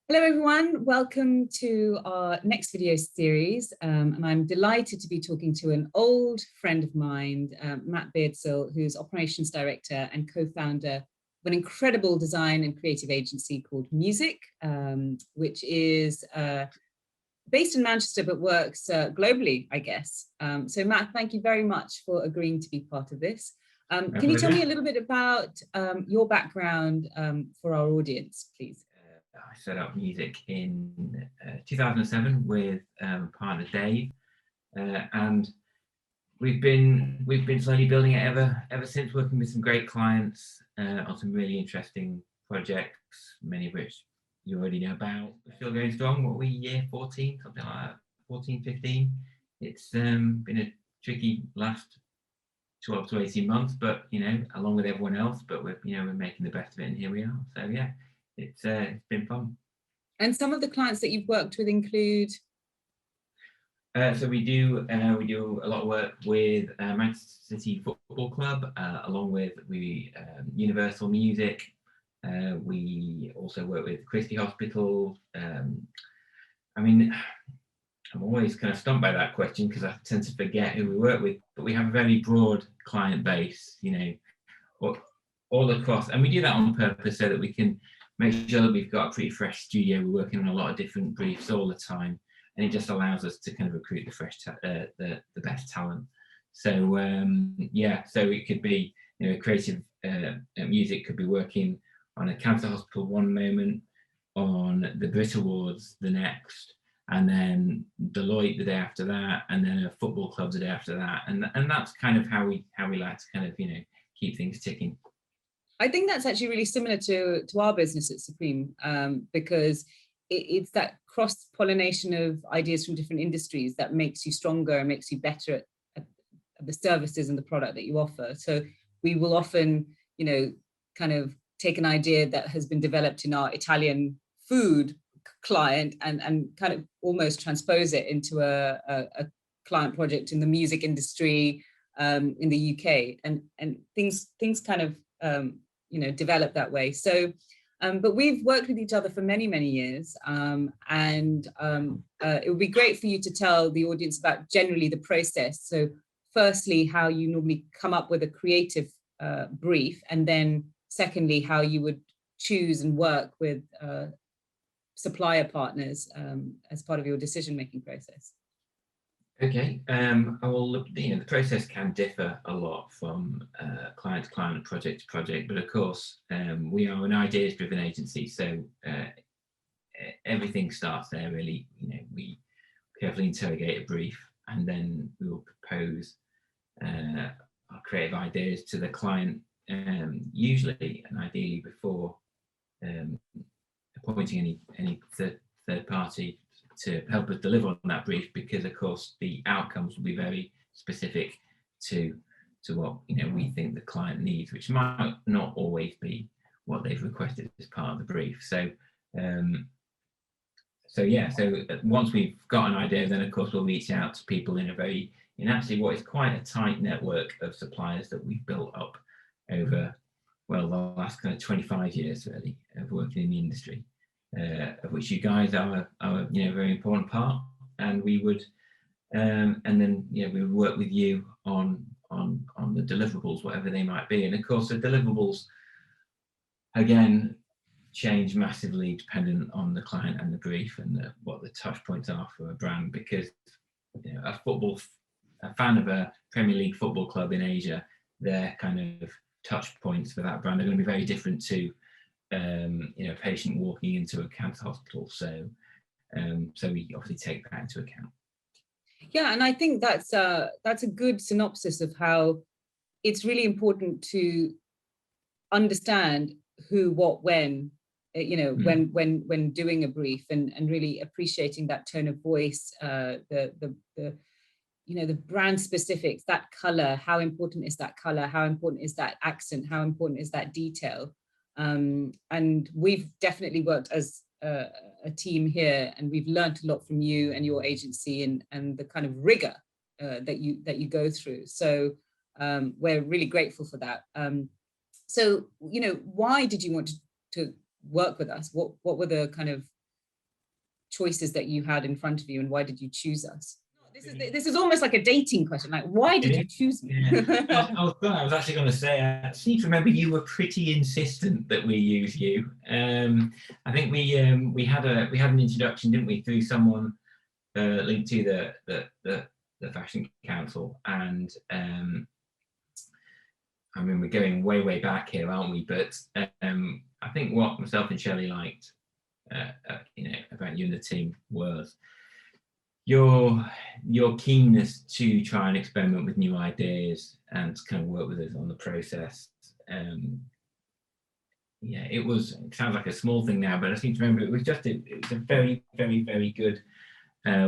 Hello everyone, welcome to our next video series, and I'm delighted to be talking to an old friend of mine, Matt Beardsell, who's Operations Director and co-founder of an incredible design and creative agency called Music, which is based in Manchester but works globally, I guess. So Matt, thank you very much for agreeing to be part of this. Can you tell me a little bit about your background for our audience, please? I set up Music in 2007 with partner Dave, and we've been slowly building it ever since, working with some great clients on some really interesting projects, many of which you already know about. We're still going strong. What are we, year 14, something like that, 14, 15. It's been a tricky last 12 to 18 months, but along with everyone else, but we're making the best of it, and here we are. So yeah. It's been fun. And some of the clients that you've worked with include? So we do a lot of work with Manchester City Football Club, along with Universal Music. We also work with Christie Hospital. I mean, I'm always kind of stumped by that question because I tend to forget who we work with, but we have a very broad client base, all across, and we do that on purpose so that we can make sure that we've got a pretty fresh studio. We're working on a lot of different briefs all the time, and it just allows us to kind of recruit the best talent. So so it could be creative music could be working on a cancer hospital one moment, on the Brit Awards the next, and then Deloitte the day after that, and then a football club the day after that, and that's kind of how we like to kind of keep things ticking. I think that's actually really similar to our business at Supreme, because it's that cross-pollination of ideas from different industries that makes you stronger and makes you better at the services and the product that you offer. So we will often, kind of take an idea that has been developed in our Italian food client and kind of almost transpose it into a client project in the music industry in the UK, and things kind of develop that way. So, but we've worked with each other for many years, and it would be great for you to tell the audience about generally the process. So, firstly, how you normally come up with a creative brief, and then secondly, how you would choose and work with supplier partners as part of your decision-making process. Okay, well, the process can differ a lot from client to client, project to project, but of course, we are an ideas-driven agency, so everything starts there, really. We carefully interrogate a brief, and then we will propose our creative ideas to the client, usually and ideally before appointing any third party to help us deliver on that brief, because of course the outcomes will be very specific to what we think the client needs, which might not always be what they've requested as part of the brief. So once we've got an idea, then of course we'll reach out to people in actually what is quite a tight network of suppliers that we've built up over the last kind of 25 years really of working in the industry. Of which you guys are a very important part, and we would we would work with you on the deliverables, whatever they might be. And of course the deliverables again change massively dependent on the client and the brief and what the touch points are for a brand, because a fan of a Premier League football club in Asia, their kind of touch points for that brand are going to be very different to a patient walking into a cancer hospital. So we obviously take that into account. Yeah, and I think that's a good synopsis of how it's really important to understand who, what, when, when doing a brief, and really appreciating that tone of voice, the brand specifics, that color, how important is that color, how important is that accent, how important is that detail. And we've definitely worked as a team here, and we've learned a lot from you and your agency, and the kind of rigor that you go through. So we're really grateful for that. So why did you want to work with us? What were the kind of choices that you had in front of you, and why did you choose us? This is almost like a dating question. Like, why did you choose me? Yeah. I was actually going to say, I seem to remember you were pretty insistent that we use you. I think we had an introduction, didn't we, through someone linked to the Fashion Council, and I mean, we're going way back here, aren't we? But I think what myself and Shelley liked, about you and the team was your keenness to try and experiment with new ideas and to kind of work with us on the process. It sounds like a small thing now, but I seem to remember it was a very good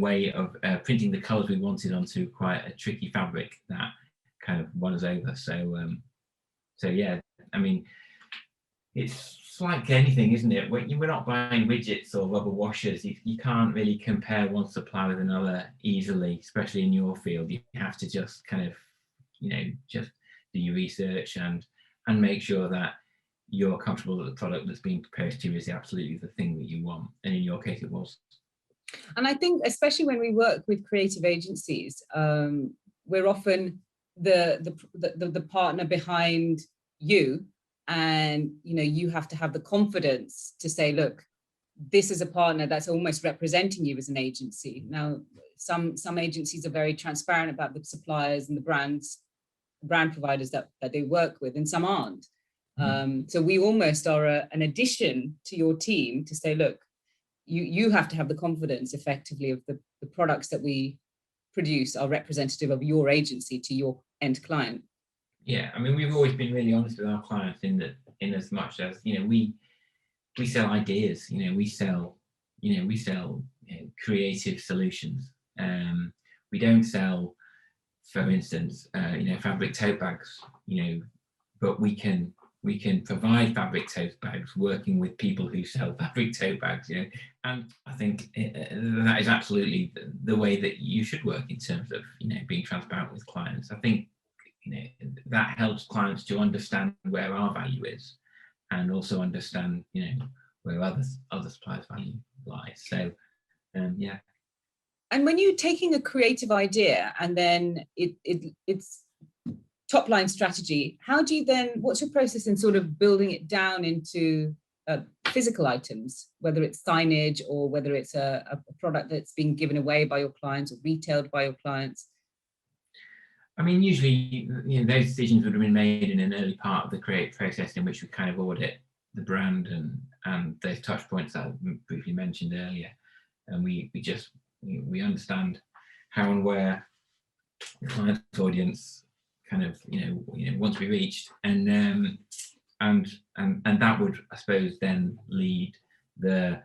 way of printing the colours we wanted onto quite a tricky fabric that kind of won us over. So yeah, I mean, it's like anything, isn't it? We're not buying widgets or rubber washers. You can't really compare one supplier with another easily, especially in your field. You have to just kind of, just do your research and make sure that you're comfortable that the product that's being proposed to you is absolutely the thing that you want. And in your case, it was. And I think, especially when we work with creative agencies, we're often the partner behind you, and you have to have the confidence to say, look, this is a partner that's almost representing you as an agency. Now, some agencies are very transparent about the suppliers and the brand providers that they work with, and some aren't. So we almost are an addition to your team to say, look, you have to have the confidence effectively of the products that we produce are representative of your agency to your end client. Yeah, I mean, we've always been really honest with our clients in as much as, we sell ideas, we sell creative solutions. We don't sell, for instance, fabric tote bags, but we can provide fabric tote bags working with people who sell fabric tote bags, and I think that is absolutely the way that you should work in terms of, being transparent with clients. I think, that helps clients to understand where our value is, and also understand, where other suppliers' value lies. So, yeah. And when you're taking a creative idea and then it's top line strategy, how do you then, what's your process in sort of building it down into physical items, whether it's signage or whether it's a product that's being given away by your clients or retailed by your clients? I mean, usually, those decisions would have been made in an early part of the creative process, in which we kind of audit the brand and those touch points that I briefly mentioned earlier, and we understand how and where the client's audience kind of wants to be reached, and that would, I suppose, then lead that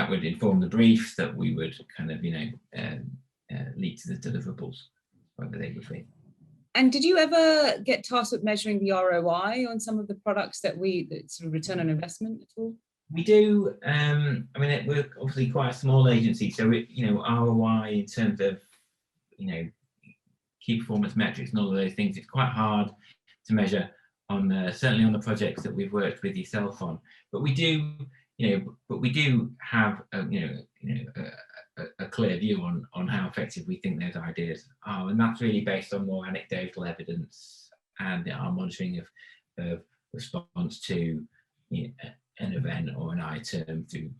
would inform the briefs that we would kind of lead to the deliverables, whatever they would be. And did you ever get tasked with measuring the ROI on some of the products that sort of return on investment at all? We do. I mean, we're obviously quite a small agency, so ROI in terms of key performance metrics and all of those things, it's quite hard to measure on certainly on the projects that we've worked with yourself on. But we do, have a clear view on how effective we think those ideas are, and that's really based on more anecdotal evidence and our monitoring of response to an event or an item through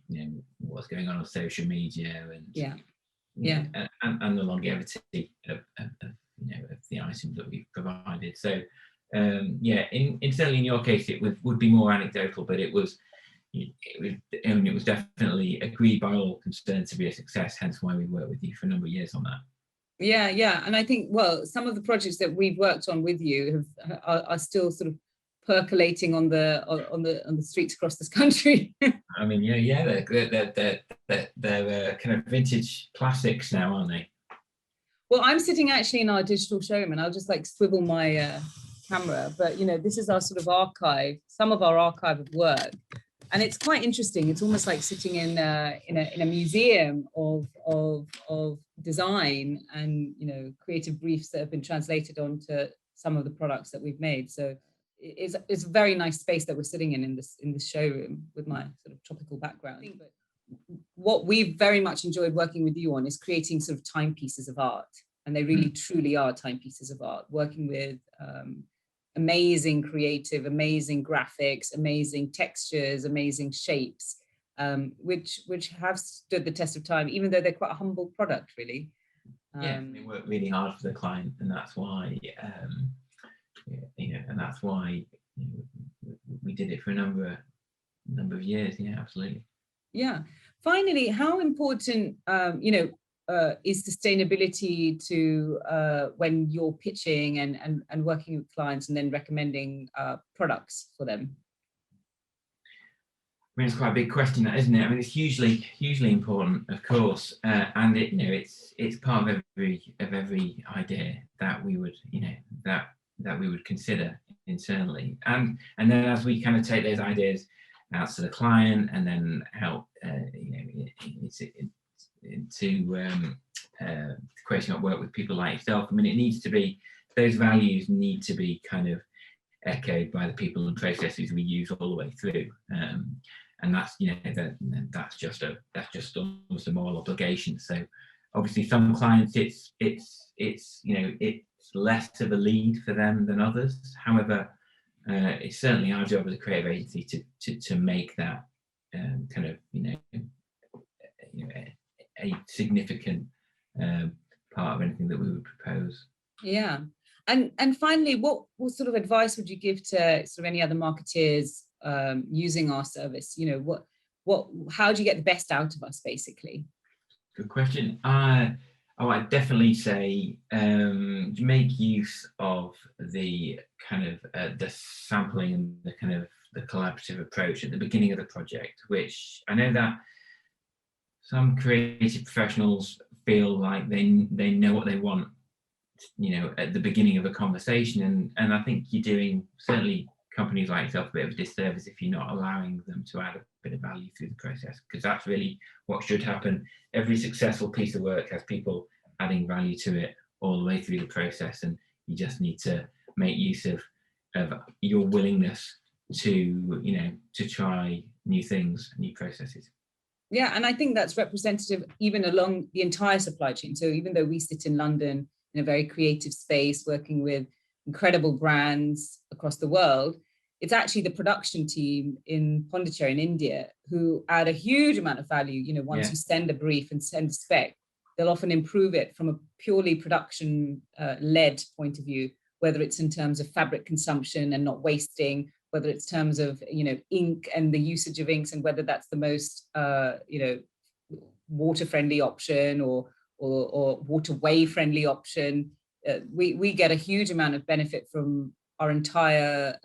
what's going on social media and and the longevity of the items that we've provided. So certainly in your case it would be more anecdotal, but it was definitely agreed by all concerned to be a success, hence why we worked with you for a number of years on that. Yeah, and I think, well, some of the projects that we've worked on with you are still sort of percolating on the streets across this country. I mean, they're kind of vintage classics now, aren't they? Well, I'm sitting actually in our digital showroom, and I'll just like swivel my camera, but this is our sort of archive, some of our archive of work. And it's quite interesting. It's almost like sitting in a museum of design and creative briefs that have been translated onto some of the products that we've made. So it's a very nice space that we're sitting in this showroom with my sort of tropical background. what we've very much enjoyed working with you on is creating sort of timepieces of art. And they really truly are timepieces of art, working with amazing creative, amazing graphics, amazing textures, amazing shapes, which have stood the test of time, even though they're quite a humble product, really. Yeah, they work really hard for the client, and that's why, and that's why we did it for a number of years. Yeah, absolutely. Yeah. Finally, how important, is sustainability to when you're pitching and working with clients and then recommending products for them? I mean, it's quite a big question, that, isn't it? I mean, it's hugely important, of course, and it's part of every idea that we would, that we would consider internally, and then as we kind of take those ideas out to the client and then help, into creating up work with people like yourself. I mean, it needs to be, those values need to be kind of echoed by the people and processes we use all the way through, and that's that's just almost a moral obligation. So obviously some clients it's less of a lead for them than others. However, it's certainly our job as a creative agency to make that kind of a significant part of anything that we would propose. Yeah. And finally, what sort of advice would you give to sort of any other marketeers using our service? How do you get the best out of us, basically? Good question. I'd definitely say make use of the kind of the sampling and the kind of the collaborative approach at the beginning of the project, which I know that some creative professionals feel like they know what they want, at the beginning of a conversation, and I think you're doing, certainly companies like yourself, a bit of a disservice if you're not allowing them to add a bit of value through the process, because that's really what should happen. Every successful piece of work has people adding value to it all the way through the process, and you just need to make use of your willingness to try new things, new processes. Yeah, and I think that's representative even along the entire supply chain. So even though we sit in London in a very creative space, working with incredible brands across the world, it's actually the production team in Pondicherry in India who add a huge amount of value. Once you send a brief and send a spec, they'll often improve it from a purely production led point of view, whether it's in terms of fabric consumption and not wasting, whether it's terms of ink and the usage of inks, and whether that's the most water friendly option or waterway friendly option. We get a huge amount of benefit from our entire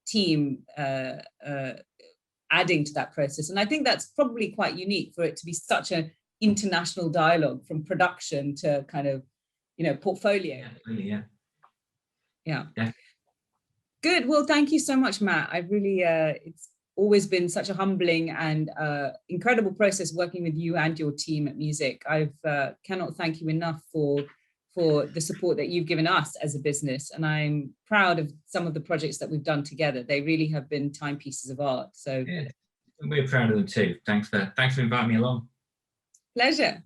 team adding to that process, and I think that's probably quite unique for it to be such an international dialogue from production to kind of portfolio. Yeah. Good. Well, thank you so much, Matt. I really, it's always been such a humbling and incredible process working with you and your team at Music. I cannot thank you enough for the support that you've given us as a business. And I'm proud of some of the projects that we've done together. They really have been timepieces of art. So yeah, we're proud of them too. Thanks for inviting me along. Pleasure.